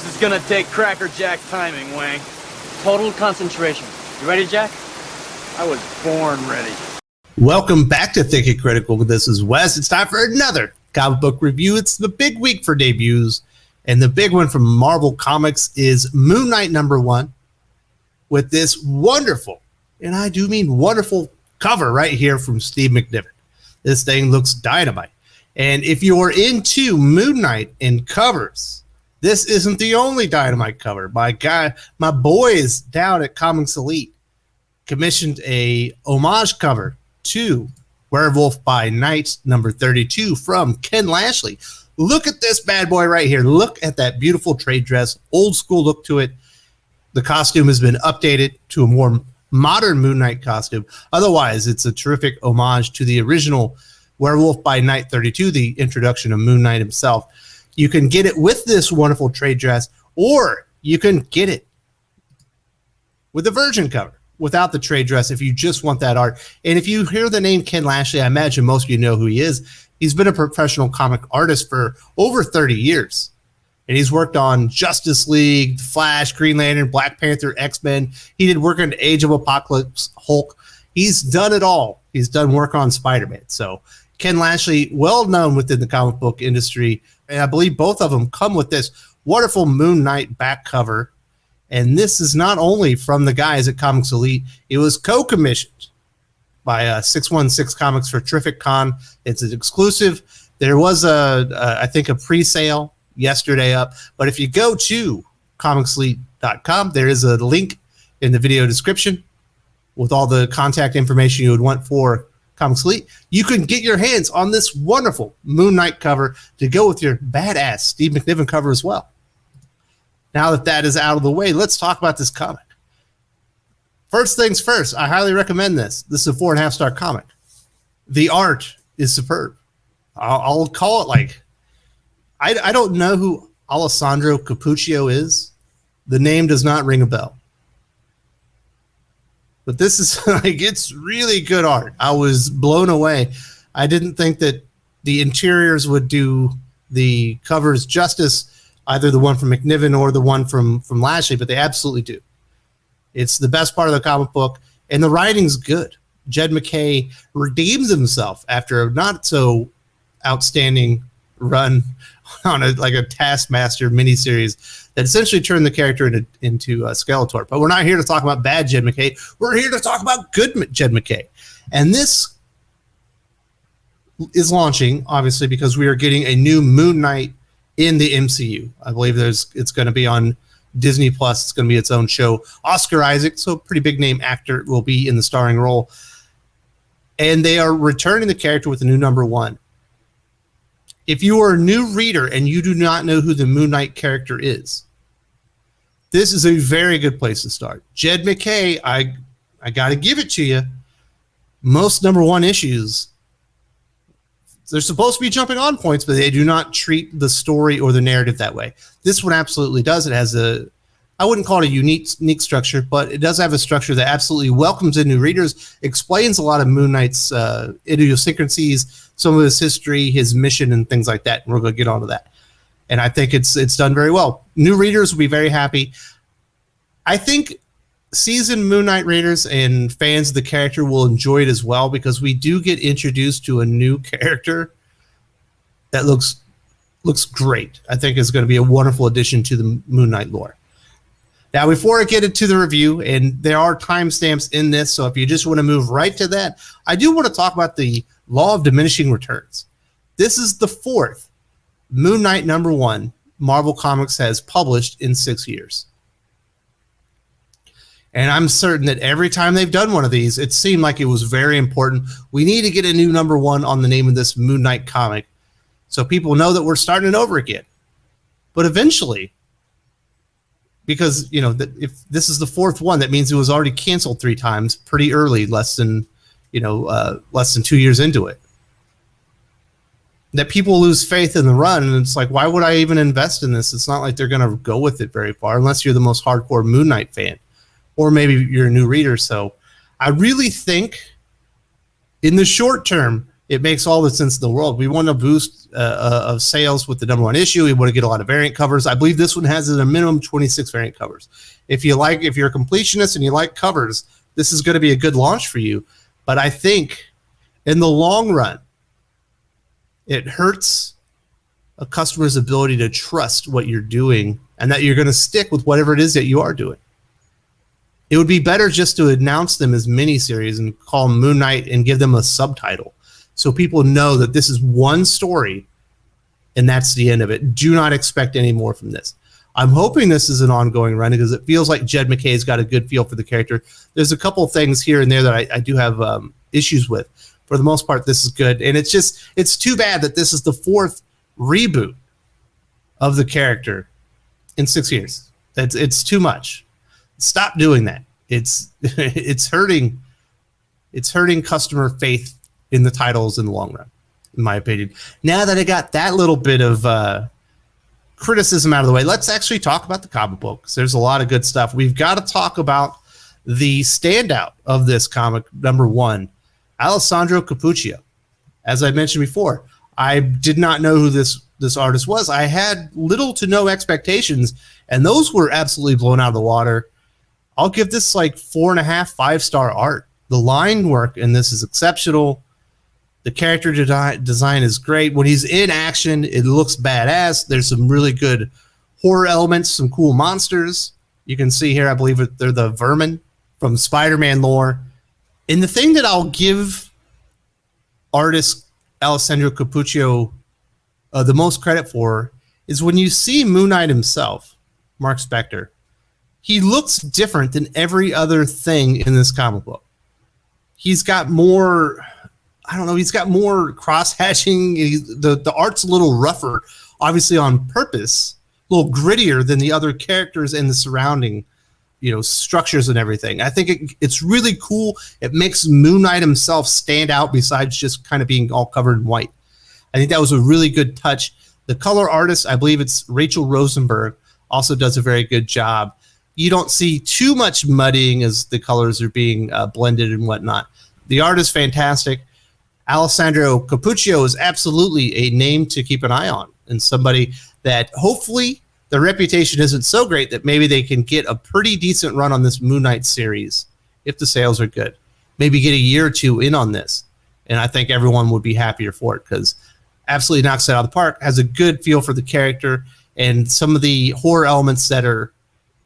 This is gonna take crackerjack timing, Wang. Total concentration. You ready, Jack? I was born ready. Welcome back to Think It Critical. This is Wes. It's time for another comic book review. It's the big week for debuts, and the big one from Marvel Comics is Moon Knight #1 with this wonderful, and I do mean wonderful, cover right here from Steve McNiven. This thing looks dynamite. And if you're into Moon Knight and covers, this isn't the only dynamite cover. My boys down at Comics Elite commissioned a homage cover to Werewolf by Night #32 from Ken Lashley. Look at this bad boy right here. Look at that beautiful trade dress, old school look to it. The costume has been updated to a more modern Moon Knight costume. Otherwise, it's a terrific homage to the original Werewolf by Night 32, the introduction of Moon Knight himself. You can get it with this wonderful trade dress, or you can get it with the Virgin cover without the trade dress if you just want that art. And if you hear the name Ken Lashley, I imagine most of you know who he is. He's been a professional comic artist for over 30 years. And he's worked on Justice League, Flash, Green Lantern, Black Panther, X-Men. He did work on Age of Apocalypse, Hulk. He's done it all. He's done work on Spider-Man. So Ken Lashley, well known within the comic book industry. And I believe both of them come with this wonderful Moon Knight back cover. And this is not only from the guys at Comics Elite. It was co-commissioned by 616 Comics for Terrific Con. It's an exclusive. There was I think a pre-sale yesterday up. But if you go to comicselite.com, there is a link in the video description with all the contact information you would want for Comics Elite. You can get your hands on this wonderful Moon Knight cover to go with your badass Steve McNiven cover as well. Now that that is out of the way, let's talk about this comic. First things first, I highly recommend this. This is a 4.5-star comic. The art is superb. I'll call it like, I don't know who Alessandro Cappuccio is. The name does not ring a bell. But this is like, it's really good art. I was blown away. I didn't think that the interiors would do the covers justice, either the one from McNiven or the one from Lashley, but they absolutely do. It's the best part of the comic book, and the writing's good. Jed MacKay redeems himself after a not so outstanding run on a Taskmaster miniseries that essentially turned the character into Skeletor. But we're not here to talk about bad Jed MacKay. We're here to talk about good Jed MacKay. And this is launching, obviously, because we are getting a new Moon Knight in the MCU. I believe it's going to be on Disney Plus. It's going to be its own show. Oscar Isaac, so a pretty big name actor, will be in the starring role. And they are returning the character with a new #1. If you are a new reader and you do not know who the Moon Knight character is, this is a very good place to start. Jed MacKay, I got to give it to you. Most #1 issues, they're supposed to be jumping on points, but they do not treat the story or the narrative that way. This one absolutely does. It has I wouldn't call it a unique structure, but it does have a structure that absolutely welcomes in new readers, explains a lot of Moon Knight's idiosyncrasies, some of his history, his mission, and things like that. And we're going to get onto that. And I think it's done very well. New readers will be very happy. I think seasoned Moon Knight readers and fans of the character will enjoy it as well, because we do get introduced to a new character that looks great. I think it's going to be a wonderful addition to the Moon Knight lore. Now, before I get into the review, and there are timestamps in this, so if you just want to move right to that, I do want to talk about the law of diminishing returns. This is the 4th Moon Knight #1 Marvel Comics has published in 6 years. And I'm certain that every time they've done one of these, it seemed like it was very important. We need to get a new #1 on the name of this Moon Knight comic so people know that we're starting it over again. But eventually, because, if this is the 4th one, that means it was already canceled 3 times pretty early, less than 2 years into it. That people lose faith in the run, and it's like, why would I even invest in this? It's not like they're going to go with it very far, unless you're the most hardcore Moon Knight fan, or maybe you're a new reader. So I really think in the short term, it makes all the sense in the world. We want to boost of sales with the #1 issue. We want to get a lot of variant covers. I believe this one has a minimum 26 variant covers. If you're a completionist and you like covers, this is going to be a good launch for you. But I think in the long run, it hurts a customer's ability to trust what you're doing and that you're going to stick with whatever it is that you are doing. It would be better just to announce them as miniseries and call them Moon Knight and give them a subtitle so people know that this is one story and that's the end of it. Do not expect any more from this. I'm hoping this is an ongoing run because it feels like Jed MacKay's got a good feel for the character. There's a couple of things here and there that I do have issues with. For the most part, this is good. And it's too bad that this is the 4th reboot of the character in 6 years. It's too much. Stop doing that. It's hurting customer faith in the titles in the long run, in my opinion. Now that I got that little bit of criticism out of the way, let's actually talk about the comic books. There's a lot of good stuff. We've got to talk about the standout of this comic, #1, Alessandro Cappuccio. As I mentioned before, I did not know who this artist was. I had little to no expectations, and those were absolutely blown out of the water. I'll give this like 4.5, 5-star art. The line work in this is exceptional. The character design is great. When he's in action, it looks badass. There's some really good horror elements, some cool monsters. You can see here, I believe they're the vermin from Spider-Man lore. And the thing that I'll give artist Alessandro Cappuccio the most credit for is when you see Moon Knight himself, Mark Spector, he looks different than every other thing in this comic book. He's got more, I don't know, he's got more cross-hatching. The art's a little rougher, obviously on purpose, a little grittier than the other characters and the surrounding, structures and everything. I think it's really cool. It makes Moon Knight himself stand out besides just kind of being all covered in white. I think that was a really good touch. The color artist, I believe it's Rachel Rosenberg, also does a very good job. You don't see too much muddying as the colors are being blended and whatnot. The art is fantastic. Alessandro Cappuccio is absolutely a name to keep an eye on, and somebody that hopefully the reputation isn't so great that maybe they can get a pretty decent run on this Moon Knight series if the sales are good. Maybe get a year or two in on this, and I think everyone would be happier for it because absolutely knocks it out of the park, has a good feel for the character, and some of the horror elements that are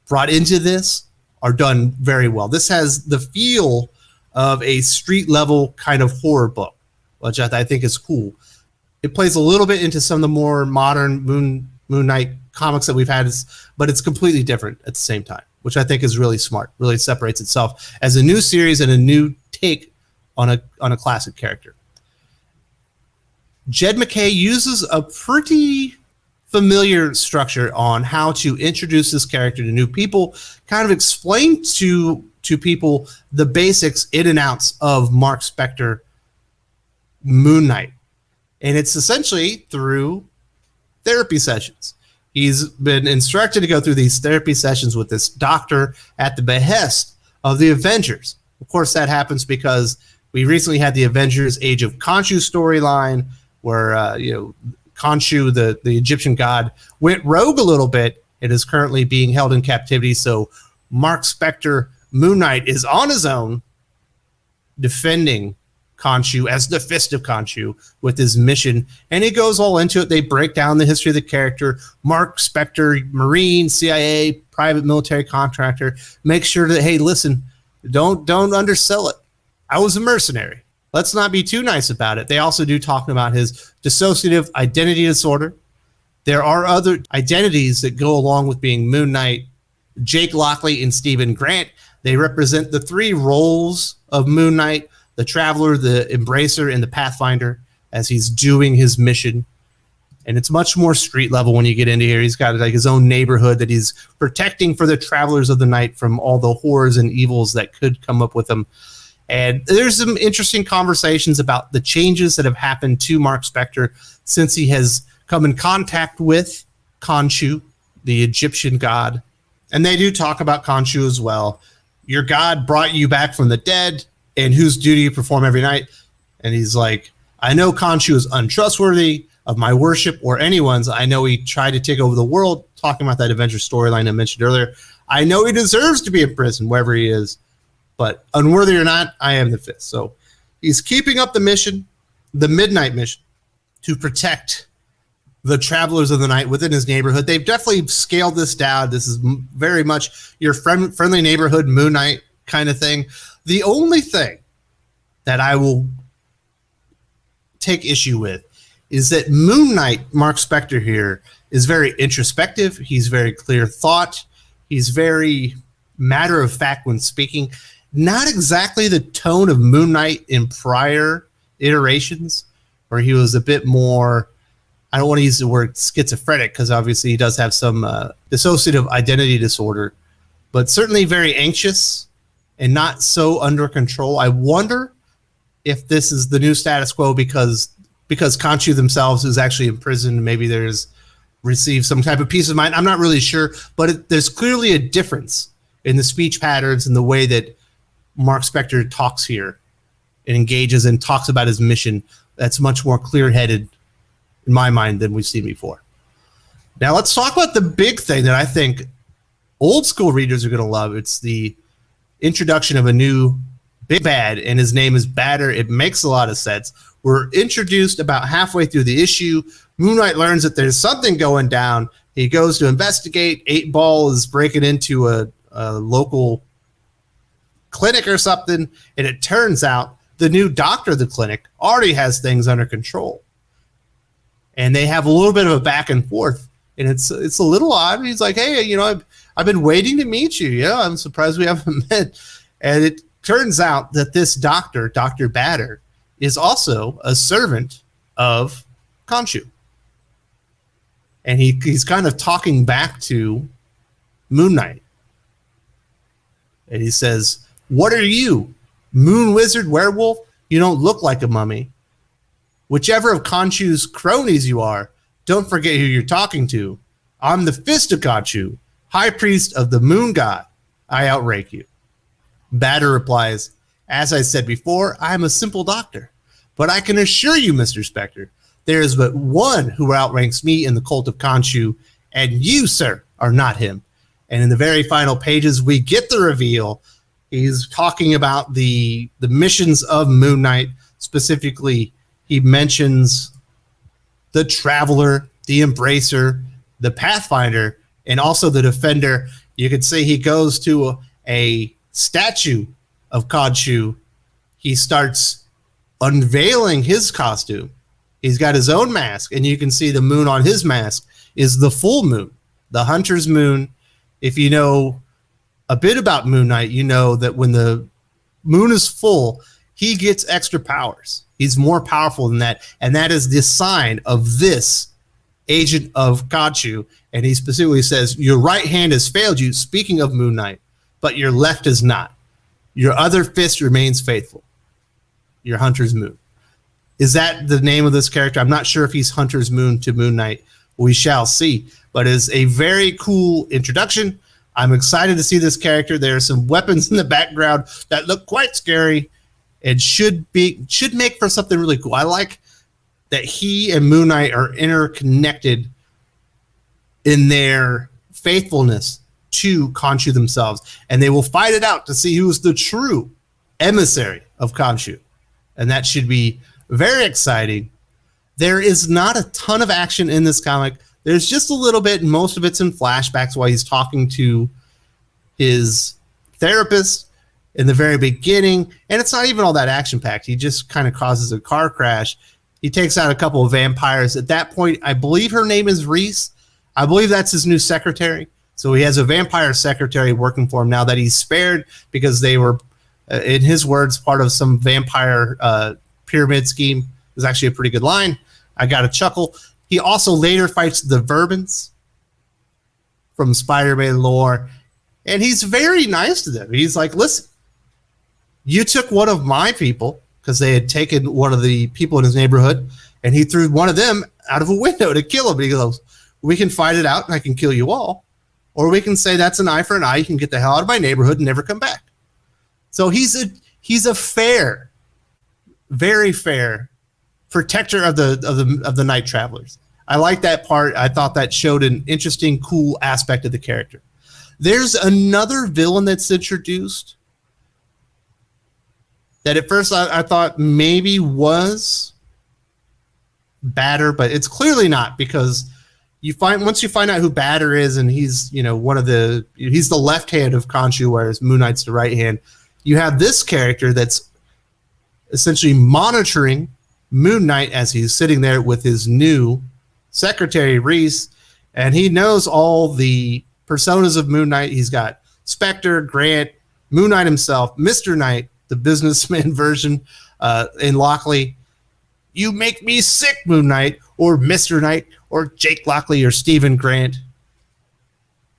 brought into this are done very well. This has the feel of a street level kind of horror book, which I think is cool. It plays a little bit into some of the more modern Moon Knight comics that we've had, but it's completely different at the same time, which I think is really smart. Really separates itself as a new series and a new take on a classic character. Jed MacKay uses a pretty familiar structure on how to introduce this character to new people, kind of explain to people the basics in and outs of Mark Spector Moon Knight. And it's essentially through therapy sessions. He's been instructed to go through these therapy sessions with this doctor at the behest of the Avengers. Of course, that happens because we recently had the Avengers Age of Khonshu storyline where, Khonshu, the Egyptian god, went rogue a little bit and is currently being held in captivity. So Mark Spector, Moon Knight, is on his own defending Khonshu as the Fist of Khonshu with his mission. And he goes all into it. They break down the history of the character. Mark Spector, Marine, CIA, private military contractor. Make sure that, hey, listen, don't undersell it. I was a mercenary. Let's not be too nice about it. They also do talk about his dissociative identity disorder. There are other identities that go along with being Moon Knight. Jake Lockley and Stephen Grant, they represent the 3 roles of Moon Knight: the Traveler, the Embracer, and the Pathfinder, as he's doing his mission. And it's much more street level when you get into here. He's got like his own neighborhood that he's protecting for the Travelers of the Night from all the horrors and evils that could come up with them. And there's some interesting conversations about the changes that have happened to Mark Spector since he has come in contact with Khonshu, the Egyptian god. And they do talk about Khonshu as well. Your god brought you back from the dead, and whose duty you perform every night. And he's like, I know Khonshu is untrustworthy of my worship or anyone's. I know he tried to take over the world, talking about that adventure storyline I mentioned earlier. I know he deserves to be in prison wherever he is, but unworthy or not, I am the fifth. So he's keeping up the mission, the midnight mission, to protect the travelers of the night within his neighborhood. They've definitely scaled this down. This is very much your friendly neighborhood Moon Knight kind of thing. The only thing that I will take issue with is that Moon Knight, Mark Spector here, is very introspective. He's very clear thought. He's very matter of fact when speaking. Not exactly the tone of Moon Knight in prior iterations, where he was a bit more, I don't want to use the word schizophrenic because obviously he does have some dissociative identity disorder, but certainly very anxious and not so under control. I wonder if this is the new status quo because Khonshu themselves is actually in prison. Maybe there's received some type of peace of mind. I'm not really sure, but there's clearly a difference in the speech patterns and the way that Mark Spector talks here and engages and talks about his mission. That's much more clear-headed in my mind than we've seen before. Now let's talk about the big thing that I think old school readers are going to love. It's the introduction of a new big bad, and his name is Badder. It makes a lot of sense. We're introduced about halfway through the issue. Moon Knight learns that there's something going down. He goes to investigate. 8 Ball is breaking into a local clinic or something, and it turns out the new doctor of the clinic already has things under control. And they have a little bit of a back and forth, and it's a little odd. He's like, hey, I've been waiting to meet you. Yeah, I'm surprised we haven't met. And it turns out that this doctor, Dr. Badder, is also a servant of Khonshu. And he's kind of talking back to Moon Knight. And he says, what are you, moon wizard werewolf? You don't look like a mummy. Whichever of Khonshu's cronies you are, don't forget who you're talking to. I'm the Fist of Khonshu, high priest of the moon god. I outrank you. Badder replies, as I said before, I'm a simple doctor. But I can assure you, Mr. Spector, there is but one who outranks me in the cult of Khonshu, and you, sir, are not him. And in the very final pages, we get the reveal. He's talking about the missions of Moon Knight. Specifically, he mentions the Traveler, the Embracer, the Pathfinder, and also the Defender. You could say he goes to a statue of Khonshu. He starts unveiling his costume. He's got his own mask, and you can see the moon on his mask is the full moon, the hunter's moon. If you know a bit about Moon Knight, you know that when the moon is full, he gets extra powers. He's more powerful than that, and that is the sign of this agent of Khonshu. And he specifically says, your right hand has failed you, speaking of Moon Knight, but your left is not. Your other fist remains faithful. Your Hunter's Moon. Is that the name of this character? I'm not sure if he's Hunter's Moon to Moon Knight. We shall see. But it's a very cool introduction. I'm excited to see this character. There are some weapons in the background that look quite scary and should make for something really cool. I like that he and Moon Knight are interconnected in their faithfulness to Khonshu themselves, and they will fight it out to see who's the true emissary of Khonshu, and that should be very exciting. There is not a ton of action in this comic. There's just a little bit, and most of it's in flashbacks while he's talking to his therapist in the very beginning, and it's not even all that action-packed. He just kind of causes a car crash. He takes out a couple of vampires. At that point, I believe her name is Reese. I believe that's his new secretary. So he has a vampire secretary working for him now that he's spared because they were, in his words, part of some vampire pyramid scheme. It was actually a pretty good line. I got a chuckle. He also later fights the Verbans from Spider-Man lore, and he's very nice to them. He's like, listen, you took one of my people, because they had taken one of the people in his neighborhood, and he threw one of them out of a window to kill him. He goes, we can fight it out, and I can kill you all. Or we can say that's an eye for an eye. You can get the hell out of my neighborhood and never come back. So he's a fair, very fair protector of the night travelers. I like that part. I thought that showed an interesting, cool aspect of the character. There's another villain that's introduced that at first I thought maybe was Batter, but it's clearly not, because once you find out who Batter is, and he's he's the left hand of Khonshu, whereas Moon Knight's the right hand. You have this character that's essentially monitoring Moon Knight as he's sitting there with his new secretary Reese, and he knows all the personas of Moon Knight. He's got Spectre, Grant, Moon Knight himself, Mr. Knight, the businessman version, in Lockley. You make me sick, Moon Knight, or Mr. Knight, or Jake Lockley, or Stephen Grant.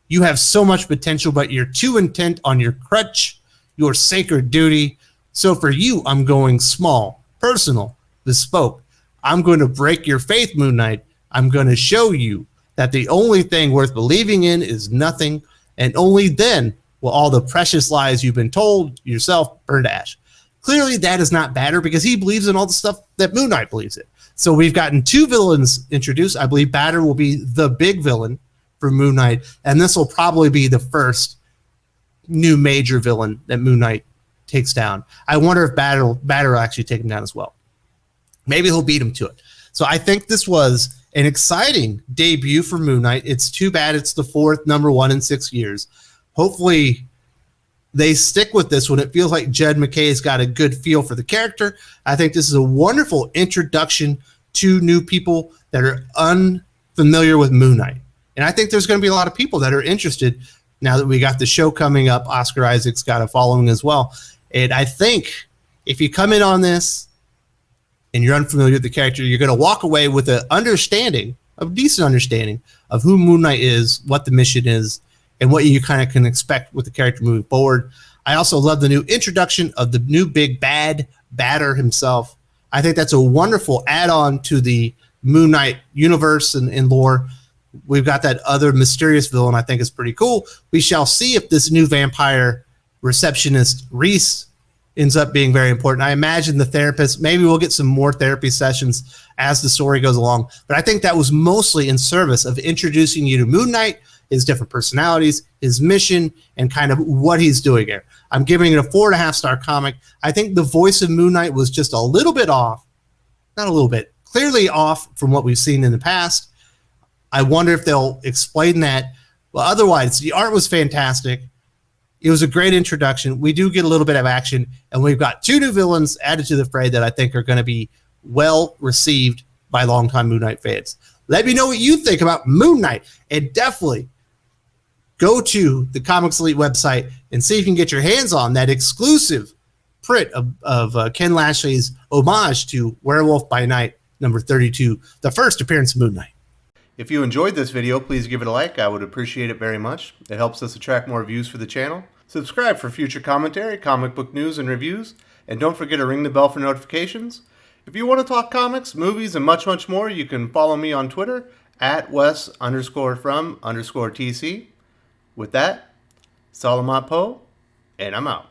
You have so much potential, but you're too intent on your crutch, your sacred duty. So for you, I'm going small, personal, bespoke. I'm going to break your faith, Moon Knight. I'm going to show you that the only thing worth believing in is nothing, and only then will all the precious lies you've been told yourself burn to ash. Clearly, that is not Batter, because he believes in all the stuff that Moon Knight believes in. So we've gotten two villains introduced. I believe Batter will be the big villain for Moon Knight, and this will probably be the first new major villain that Moon Knight takes down. I wonder if Batter will actually take him down as well. Maybe he'll beat him to it. So I think this was an exciting debut for Moon Knight. It's too bad it's the fourth #1 in 6 years. Hopefully they stick with this one. It feels like Jed MacKay has got a good feel for the character. I think this is a wonderful introduction to new people that are unfamiliar with Moon Knight. And I think there's going to be a lot of people that are interested now that we got the show coming up. Oscar Isaac's got a following as well. And I think if you come in on this and you're unfamiliar with the character, you're going to walk away with a decent understanding of who Moon Knight is, what the mission is, and what you kind of can expect with the character moving forward. I also love the new introduction of the new big bad Batter himself. I think that's a wonderful add-on to the Moon Knight universe and lore. We've got that other mysterious villain I think is pretty cool. We shall see if this new vampire receptionist Reese ends up being very important. I imagine the therapist, maybe we'll get some more therapy sessions as the story goes along. But I think that was mostly in service of introducing you to Moon Knight, his different personalities, his mission, and kind of what he's doing here. I'm giving it a 4.5-star comic. I think the voice of Moon Knight was just a little bit off. Not a little bit. Clearly off from what we've seen in the past. I wonder if they'll explain that. Well, otherwise, the art was fantastic. It was a great introduction. We do get a little bit of action, and we've got two new villains added to the fray that I think are going to be well received by longtime Moon Knight fans. Let me know what you think about Moon Knight, and definitely go to the Comics Elite website and see if you can get your hands on that exclusive print of Ken Lashley's homage to Werewolf by Night #32, the first appearance of Moon Knight. If you enjoyed this video, please give it a like. I would appreciate it very much. It helps us attract more views for the channel. Subscribe for future commentary, comic book news, and reviews. And don't forget to ring the bell for notifications. If you want to talk comics, movies, and much, much more, you can follow me on Twitter at Wes_from_TC. With that, Salamat Po, and I'm out.